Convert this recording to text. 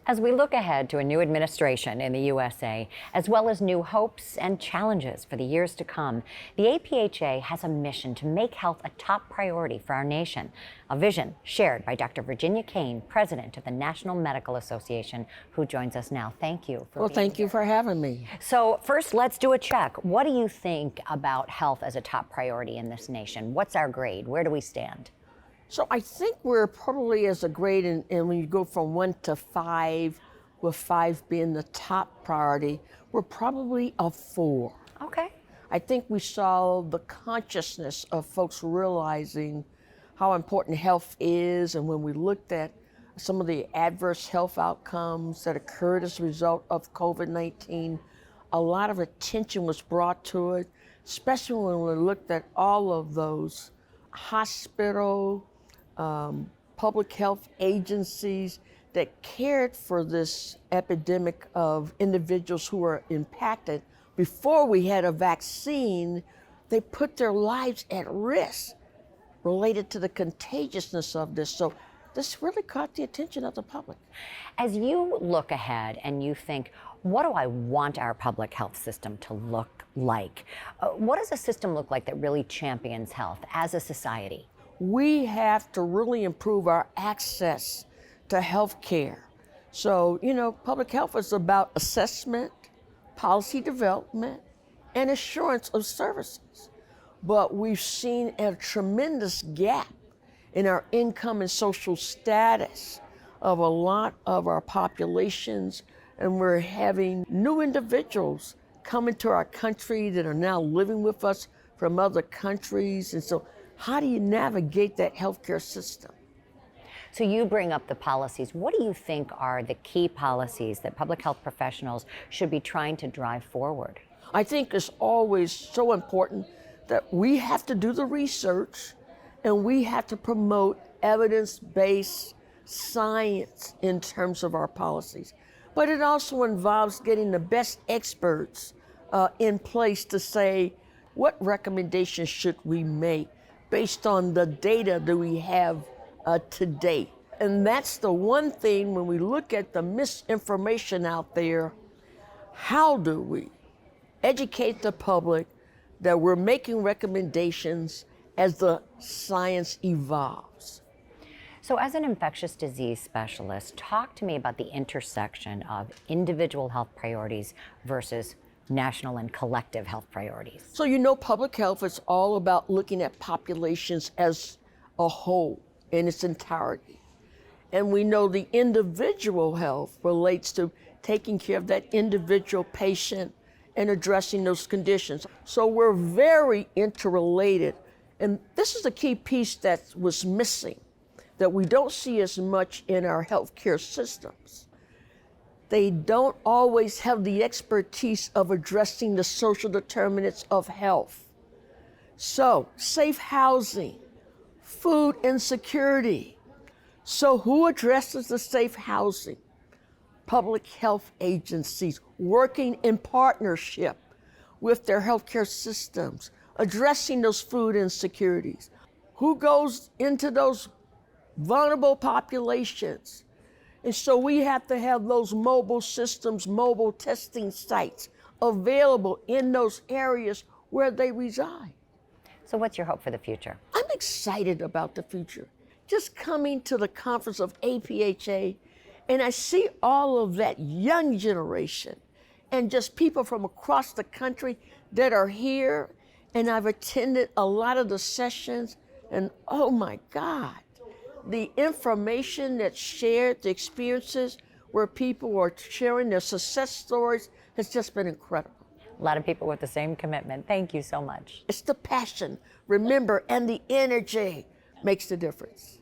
As we look ahead to a new administration in the USA, as well as new hopes and challenges for the years to come, the APHA has a mission to make health a top priority for our nation, a vision shared by Dr. Virginia Caine, president of the National Medical Association, who joins us now. Thank you for being here. Thank you for having me. So first, let's do a check. What do you think about health as a top priority in this nation? What's our grade? Where do we stand? So I think we're probably as a grade, and when you go from 1 to 5, with 5 being the top priority, we're probably a 4. Okay. I think we saw the consciousness of folks realizing how important health is, and when we looked at some of the adverse health outcomes that occurred as a result of COVID-19, a lot of attention was brought to it, especially when we looked at all of those hospital, public health agencies that cared for this epidemic of individuals who were impacted. Before we had a vaccine, they put their lives at risk related to the contagiousness of this. So this really caught the attention of the public. As you look ahead and you think, what do I want our public health system to look like? What does a system look like that really champions health as a society? We have to really improve our access to health care. So, public health is about assessment, policy development, and assurance of services. But we've seen a tremendous gap in our income and social status of a lot of our populations, and we're having new individuals come into our country that are now living with us from other countries. And so how do you navigate that healthcare system? So you bring up the policies. What do you think are the key policies that public health professionals should be trying to drive forward? I think it's always so important that we have to do the research and we have to promote evidence-based science in terms of our policies. But it also involves getting the best experts in place to say, what recommendations should we make based on the data that we have today? And that's the one thing when we look at the misinformation out there, how do we educate the public that we're making recommendations as the science evolves? So as an infectious disease specialist, talk to me about the intersection of individual health priorities versus national and collective health priorities. So public health is all about looking at populations as a whole in its entirety. And we know the individual health relates to taking care of that individual patient and addressing those conditions. So we're very interrelated. And this is a key piece that was missing, that we don't see as much in our healthcare systems. They don't always have the expertise of addressing the social determinants of health. So, safe housing, food insecurity. So who addresses the safe housing? Public health agencies working in partnership with their healthcare systems, addressing those food insecurities. Who goes into those vulnerable populations? And so we have to have those mobile systems, mobile testing sites available in those areas where they reside. So what's your hope for the future? I'm excited about the future. Just coming to the conference of APHA, and I see all of that young generation and just people from across the country that are here. And I've attended a lot of the sessions, and oh my God, the information that's shared, the experiences where people are sharing their success stories has just been incredible. A lot of people with the same commitment. Thank you so much. It's the passion, remember, and the energy makes the difference.